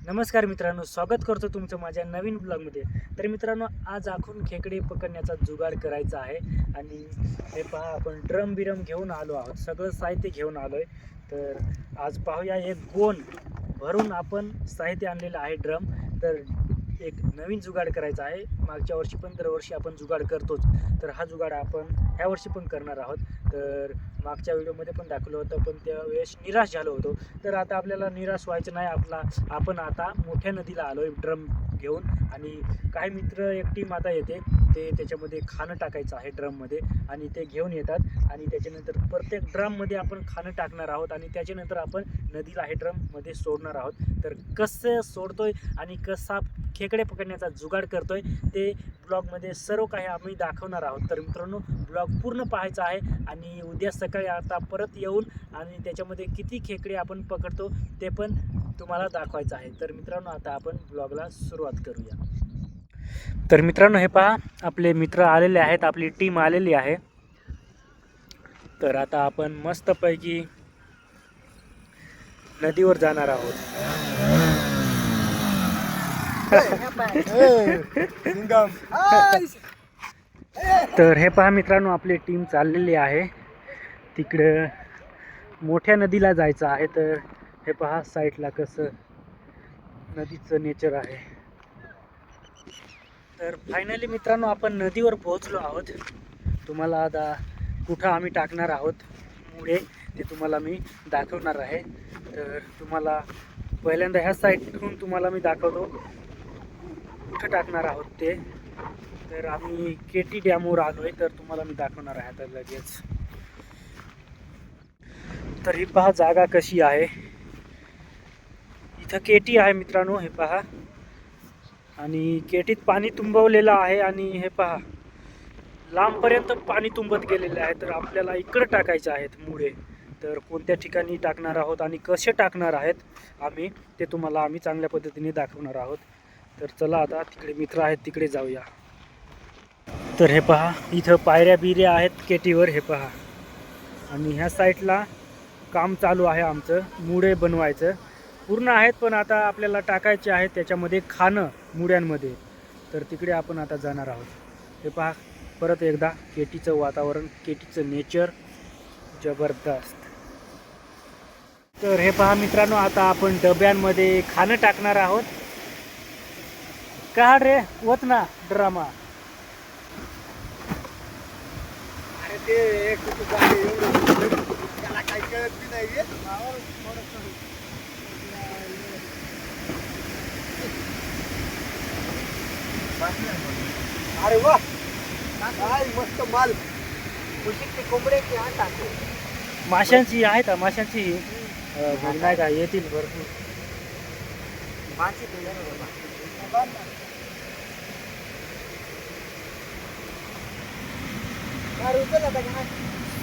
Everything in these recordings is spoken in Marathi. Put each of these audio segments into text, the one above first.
नमस्कार मित्रांनो, स्वागत करतो तुमचं माझ्या नवीन ब्लॉगमध्ये. तर मित्रांनो, आज आपण खेकडे पकडण्याचा जुगाड करायचा आहे. आणि हे पहा, आपण ड्रम घेऊन आलो आहोत, सगळं साहित्य घेऊन आलो आहे. तर आज पाहूया, एक गोण भरून आपण साहित्य आणलेलं आहे ड्रम. तर एक नवीन जुगाड करायचा आहे. मागच्या वर्षी पण दरवर्षी आपण जुगाड करतोच, तर हा जुगाड आपण ह्या वर्षी पण करणार आहोत. तर मागच्या व्हिडिओमध्ये पण दाखवलं होतं, पण त्यावेळेस निराश झालो होतो. तर आता आपल्याला निराश व्हायचं नाही. आपण आता मोठ्या नदीला आलो आहे ड्रम घेऊन. आणि काही मित्र, एक टीम आता येते, ते त्याच्यामध्ये खाणं टाकायचं आहे ड्रममध्ये, आणि ते घेऊन येतात. आणि त्याच्यानंतर प्रत्येक ड्रममध्ये आपण खाणं टाकणार आहोत, आणि त्याच्यानंतर आपण नदीला हे ड्रममध्ये सोडणार आहोत. तर कसं सोडतोय आणि कसा खेकडे पकडण्याचा जुगाड करतोय ते ब्लॉगमध्ये सर्व काही आम्ही दाखवणार आहोत. तर मित्रांनो, ब्लॉग पूर्ण पाहायचा आहे. आणि उद्या सकाळी आता परत येऊन आणि त्याच्यामध्ये किती खेकडे आपण पकडतो ते पण तुम्हाला दाखवायचं आहे. तर मित्रांनो, आता आपण ब्लॉगला सुरुवात करूया. तर मित्रांनो, हे पहा, आपले मित्र आलेले आहेत, आपली टीम आलेली आहे. तर आता आपण मस्तपैकी नदीवर जाणार आहोत. तर हे पहा मित्रांनो, आपली टीम चाललेली आहे तिकडं मोठ्या नदीला जायचं आहे. तर हे पहा साईडला कसं नदीचं नेचर आहे. तर फायनली मित्रांनो, आपण नदीवर पोहोचलो आहोत. तुम्हाला आता कुठं आम्ही टाकणार आहोत मुळे ते तुम्हाला मी दाखवणार आहे. तर तुम्हाला पहिल्यांदा ह्या साईडहून तुम्हाला मी दाखवतो कुठं टाकणार आहोत ते. तर आम्ही केटी डॅमवर आलो आहे, तर तुम्हाला मी दाखवणार आहे आता लगेच. तर ही पहा जागा कशी आहे. इथं केटी आहे मित्रांनो, हे पहा. आणि केटीत पाणी तुंबवलेलं आहे, आणि हे पहा लांबपर्यंत पाणी तुंबत गेलेले आहे. तर आपल्याला इकडं टाकायचे आहेत मुळे. तर कोणत्या ठिकाणी टाकणार आहोत आणि कसे टाकणार आहेत आम्ही ते तुम्हाला आम्ही चांगल्या पद्धतीने दाखवणार आहोत. तर चला, आता तिकडे मित्र आहेत, तिकडे जाऊया. तर हे पहा, इथं पायऱ्या बिऱ्या आहेत केटीवर, हे पहा. आणि ह्या साईडला काम चालू आहे आमचं, मुळे बनवायचं पूर्ण आहेत, पण आता आपल्याला टाकायचे आहेत त्याच्यामध्ये खाणं मुड्यांमध्ये. तर तिकडे आपण आता जाणार आहोत. हे पहा, परत एकदा केटीचं वातावरण, केटीचं नेचर जबरदस्त. तर हे पहा मित्रांनो, आता आपण डब्यांमध्ये खाणं टाकणार आहोत. का रे होत ना ड्रामा. अरे ते एक त्याला काही कळत बी नाही. अरे वा, काय मस्त माल. कोंबड्याची हा टाकतो. माशांची आहे का? माशांची नाही का, येतील भरपूर.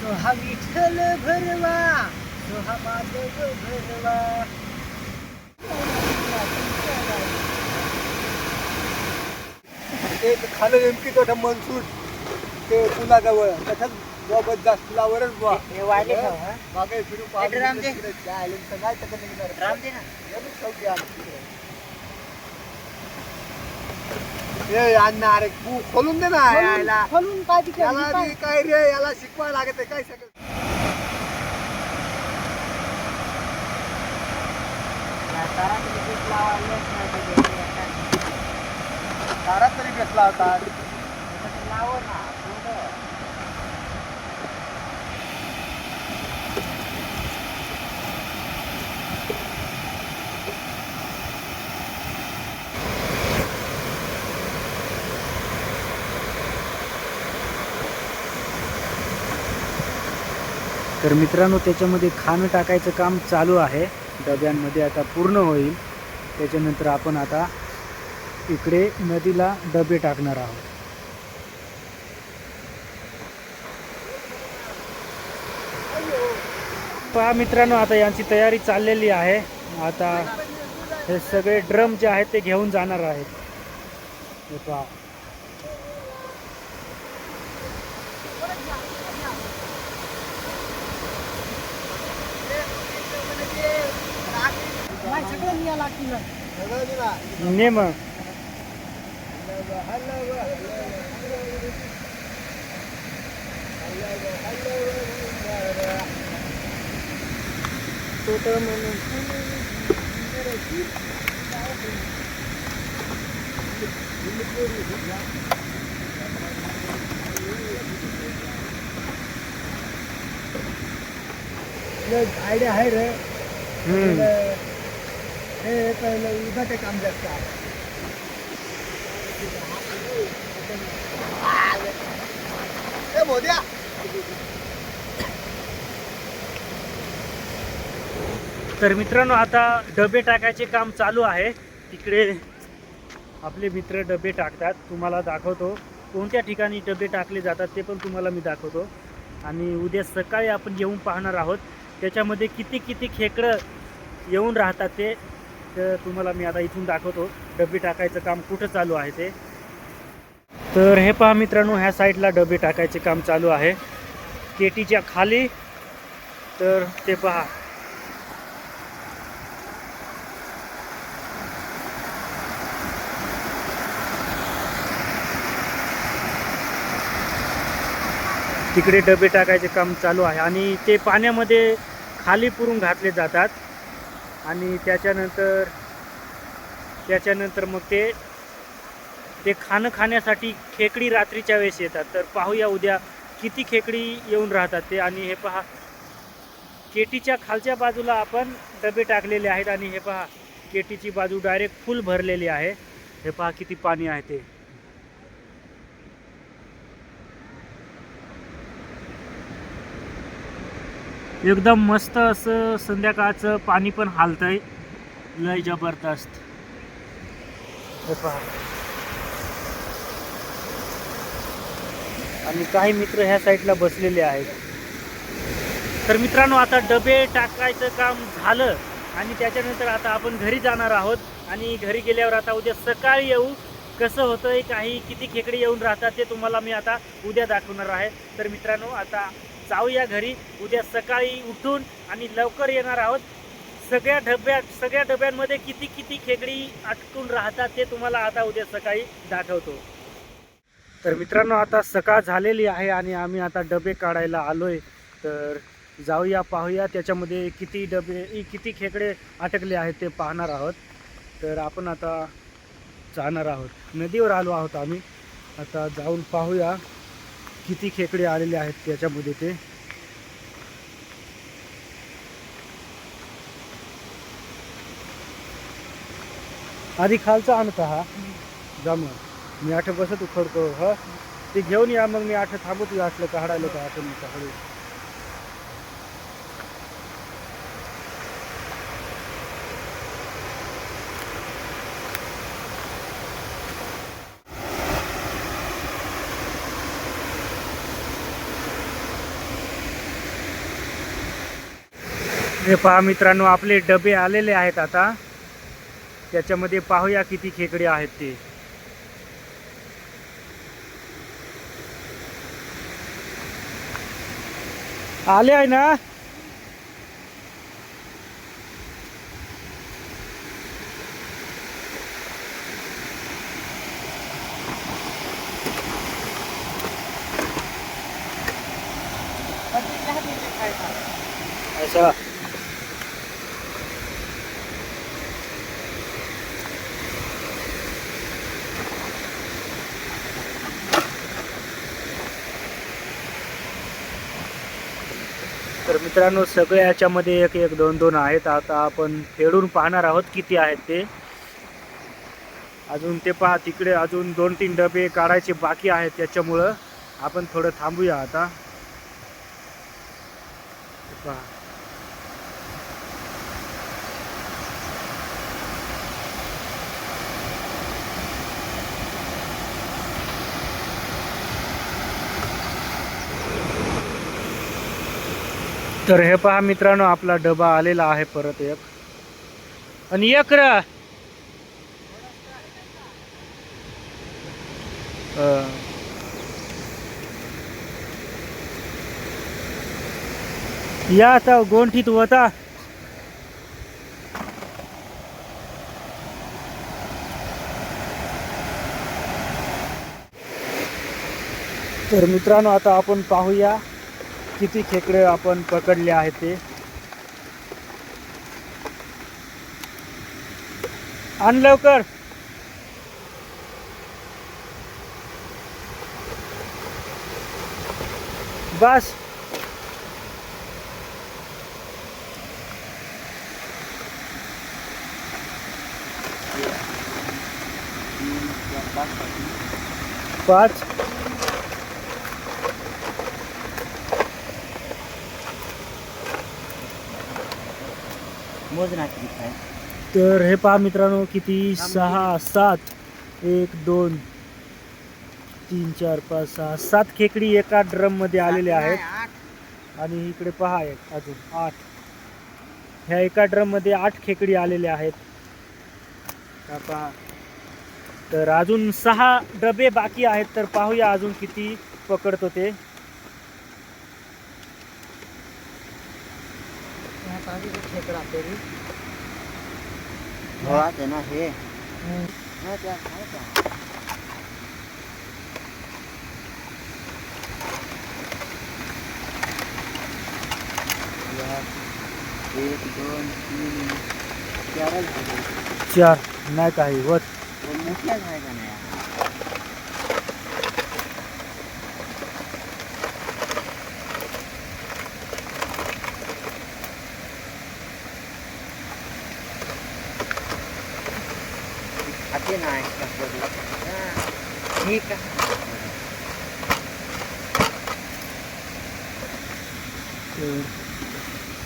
सोहा विठ्ठल भरवा, सोहा माधव भरवा. ते खालं नेमकी तो मनसूर ते पुलाजवळ तसंच बाबत जास्त लावरच बा मागे फिरून अरे तू खोलून दे ना याला. खोलून काय रे, याला शिकवायला लागत काय सगळं. तारा तरी बेसला होता. तर मित्रांनो, त्याच्यामध्ये खाणं टाकायचं काम चालू आहे डब्यांमध्ये, आता पूर्ण होईल. त्याच्यानंतर आपण आता इकडे नदीला डबे टाकणार आहोत. पहा मित्रांनो, आता यांची तयारी चाललेली आहे. आता हे सगळे ड्रम जे आहेत ते घेऊन जाणार आहेत. हे पहा, ने मग आयडिया आहे रे. हम्म. हे पहिलं उद्याचं काम जास्त आहे. ए मोद्या तर मित्रांनो आता डबे टाकायचे काम चालू आहे. तिकडे आपले मित्र डबे टाकतात. तुम्हाला दाखवतो कोणत्या ठिकाणी डबे टाकले जातात ते पण तुम्हाला मी दाखवतो. आणि उद्या सकाळी आपण येऊन पाहणार आहोत त्याच्यामध्ये किती किती खेकडं येऊन राहतात ते तर तुम्हाला मी आता इथून दाखवतो डबे टाकायचं काम कुठं चालू आहे ते. तर हे पहा मित्रांनो, ह्या साईडला डबे टाकायचे काम चालू आहे केटीच्या खाली. तर ते पहा तिकडे डबे टाकायचे काम चालू आहे आणि ते पाण्यामध्ये खाली पुरून घातले जातात आणि त्याच्यानंतर मग ते खाणं खाण्यासाठी खेकडी रात्रीच्या वेळेस येतात. तर पाहूया उद्या किती खेकडी येऊन राहतात ते. आणि हे पहा केटीच्या खालच्या बाजूला आपण डबे टाकलेले आहेत आणि हे पहा केटीची बाजू डायरेक्ट फुल भरलेली आहे. हे पहा किती पाणी आहे ते. एकदम मस्त असं संध्याकाळचं पाणी पण हालतंय लय जबरदस्त. हे पहा आणि काही मित्र ह्या साईडला बसलेले आहेत. तर मित्रांनो आता डबे टाकायचं काम झालं आणि त्याच्यानंतर आता आपण घरी जाणार आहोत. आणि घरी गेल्यावर आता उद्या सकाळी येऊ कसं होतंय काही किती खेकडे येऊन राहतात ते तुम्हाला मी आता उद्या दाखवणार आहे. तर मित्रांनो आता जाऊया घरी. उद्या सकाळी उठून आणि लवकर येणार आहोत. सगळ्या डब्यांमध्ये किती किती खेकडी अटकून राहतात ते तुम्हाला आता उद्या सकाळी दाखवतो. तर मित्रांनो आता सकाळ झालेली आहे आणि आम्ही आता डबे काढायला आलोय. तर जाऊया पाहूया त्याच्यामध्ये किती खेकडे अटकले आहेत ते पाहणार आहोत. तर आपण आता जाणार आहोत. नदीवर आलो आहोत आम्ही. आता जाऊन पाहूया किती खेकडे आलेले आहेत त्याच्यामध्ये ते. आधी खालचा आणता हा जमा मी आठ बसत उखडतो. हा ते घेऊन या मग मी आठ थांबतो असलं काढायला का आपण काढू. हे पहा मित्रांनो आपले डबे आलेले आहेत. आता त्याच्यामध्ये पाहूया किती खेकडे आहेत ते. आले आहे ना. अच्छा तर मित्रांनो सगळे याच्यामध्ये एक एक दोन दोन आहेत. आता आपण फेडून पाहणार आहोत किती आहेत ते. अजून ते पहा तिकडे अजून 2-3 डबे काढायचे बाकी आहेत. त्याच्यामुळं आपण थोडं थांबूया आता. पहा तर हे पहा मित्रांनो आपला डबा आलेला आहे परत एक. आणि एक या आता गोंठीत होता. तर मित्रांनो आता आपण पाहूया किती खेकडे आपण पकडले आहेत ते. आण लवकर. बस. पाच. तर हे पहा मित्रांनो किती 6 7 1 2 3 4 5 6 7 खेकडी एका ड्रम मध्ये आलेले आहेत. आणि इकडे पहा एक अजून 8. ह्या एका ड्रम मध्ये 8 खेकडी आलेले आहेत. हा पहा. तर अजून 6 डबे बाकी आहेत. तर पाहूया अजून किती पकडतो ते. खेकडा तरी ना हे एक दोन तीन चार नाही काही होत. मोठ्याच आहे का नाही खाते नाही ठीक आहे.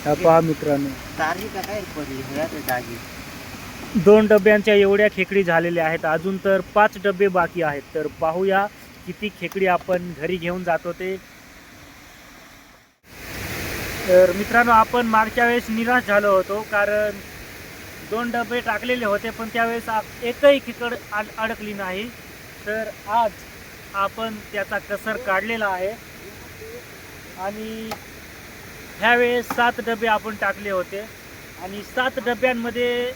हा पहा मित्रांनो तारीख काय पडली जागी. 2 डब्यांच्या एवढ्या खेकडी झालेल्या आहेत. अजून तर 5 डबे बाकी आहेत. तर पाहूया किती खेकडी आपण घरी घेऊन जातो ते. तर मित्रांनो आपण मागच्या वेळेस निराश झालो होतो कारण 2 डबे टाकलेले होते पण त्यावेळेस एकही खेकड अडकली नाही. तर आज आपण त्याचा कसर काढलेला आहे आणि ह्यावेळेस 7 डबे आपण टाकले होते आणि 7 डब्यांमध्ये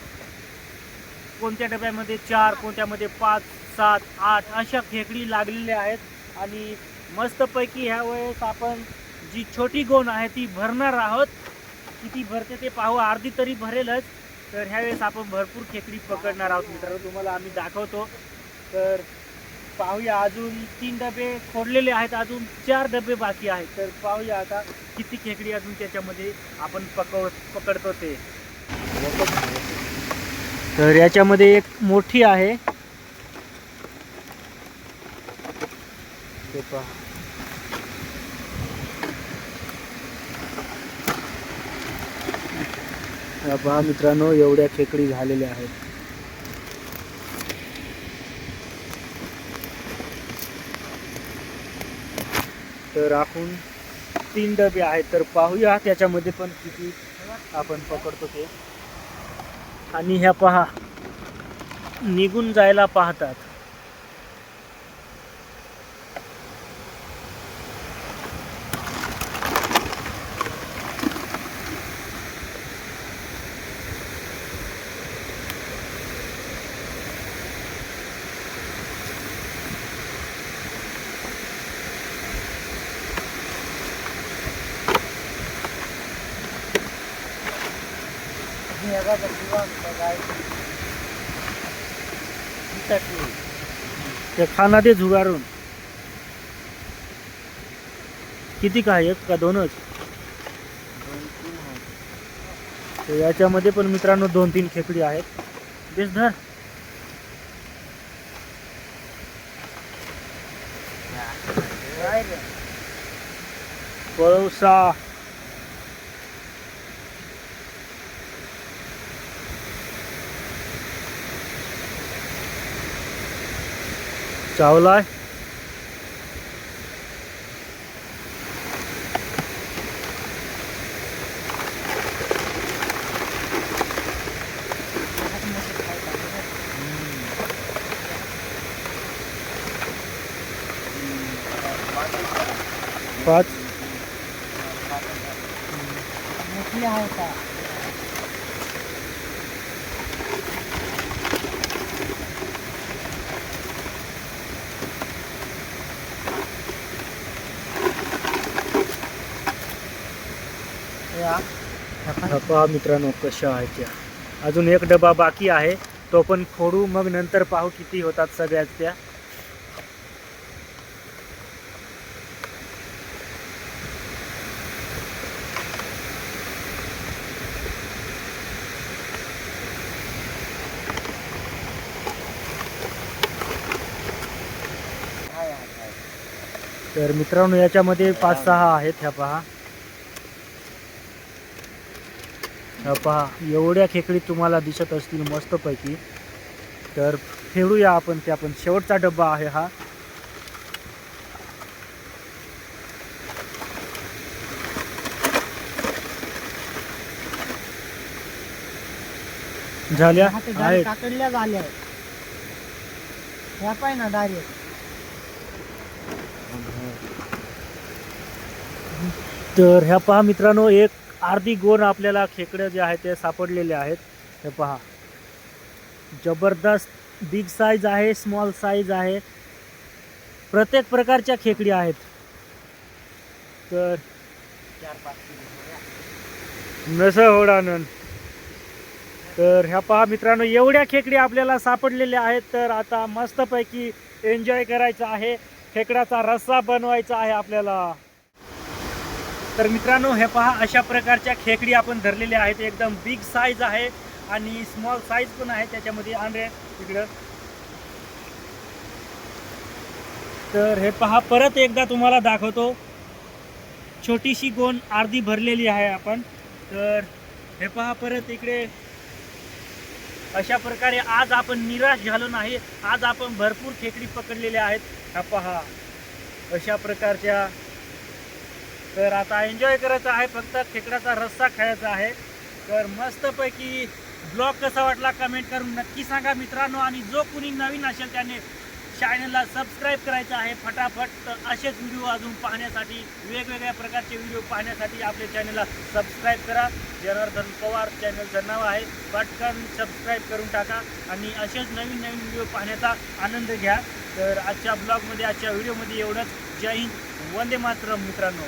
कोणत्या डब्यामध्ये 4 कोणत्यामध्ये 5 7 8 अशा खेकडी लागलेल्या आहेत. आणि मस्तपैकी ह्या वेळेस आपण जी छोटी गोण आहे ती भरणार आहोत. किती भरते ते पाहू. अर्धी तरी भरेलच. तर ह्यावेळेस आपण भरपूर खेकडी पकडणार आहोत मित्रांनो. तुम्हाला आम्ही दाखवतो. तर पाहूया. अजून 3 डबे खोडलेले आहेत. अजून 4 डबे बाकी आहेत. तर पाहूया आता किती खेकडी अजून त्याच्यामध्ये आपण पकडतो ते. तर याच्यामध्ये एक मोठी आहे. ते पहा. पहा मित्रांनो एवढ्या खेकडी झालेल्या आहेत. तर आपण 3 डबे आहेत. तर पाहूया त्याच्यामध्ये पण किती आपण पकडतो ते. आणि ह्या पहा निघून जायला पाहतात. ते खाना दे झुगारून. किती काय एक का 2च? तर याच्यामध्ये पण मित्रांनो 2-3 खेकडी आहेत. बेस धर. पळवसा. चावलाय. पाच. हा पहा मित्रांनो कशा आहेत त्या. अजून एक डबा बाकी आहे, तो पण फोडू, मग नंतर पाहू किती होतात सगळ्यात त्या. तर मित्रांनो याच्यामध्ये 5-6 आहेत. ह्या पहा, ह्या पहा एवढ्या खेकडी तुम्हाला दिसत असतील मस्तपैकी. तर फेडूया आपण त्या पण. शेवटचा डब्बा आहे हा. झाल्या आहेत. काकडल्या झाल्या ह्या पाय ना डायरेक्ट. तर ह्या पहा मित्रांनो, एक अर्धी गोण आपल्याला खेकडे जे आहेत ते सापडलेले आहेत. हे पहा, जबरदस्त बिग साईज आहे, स्मॉल साईज आहे, प्रत्येक प्रकारच्या खेकडी आहेत. तर 4-5 नसं होडानंद. तर ह्या पहा मित्रांनो, एवढ्या खेकडी आपल्याला सापडलेल्या आहेत. तर आता मस्तपैकी एन्जॉय करायचं आहे, खेकड्याचा रस्सा बनवायचा आहे आपल्याला. तर मित्रांनो हे पहा, अशा प्रकारच्या खेकडी आपण धरलेल्या आहेत. एकदम बिग साईज आहे आणि स्मॉल साईज पण आहे त्याच्यामध्ये. आणरे इकडं. तर हे पहा, परत एकदा तुम्हाला दाखवतो. छोटीशी गोण अर्धी भरलेली आहे आपण. तर हे पहा परत इकडे. अशा प्रकारे आज आपण निराश झालो नाही, आज आपण भरपूर खेकडी पकडलेल्या आहेत. हा पहा अशा प्रकारच्या. तर आता एन्जॉय करायचा आहे, फक्त खेकड्याचा रस्सा खायचा आहे. तर मस्तपैकी ब्लॉग कसा वाटला कमेंट करून नक्की सांगा मित्रांनो. आणि जो कोणी नवीन असेल त्याने चॅनलला सबस्क्राईब करायचं आहे फटाफट. तर असेच व्हिडिओ अजून पाहण्यासाठी, वेगवेगळ्या प्रकारचे व्हिडिओ पाहण्यासाठी आपल्या चॅनलला सबस्क्राईब करा. जनार्दन पवार चॅनलचं नाव आहे, पटकन सबस्क्राईब करून टाका आणि असेच नवीन नवीन व्हिडिओ पाहण्याचा आनंद घ्या. तर आजच्या ब्लॉगमध्ये, आजच्या व्हिडिओमध्ये एवढंच. जय हिंद, वंदे मातरम मित्रांनो.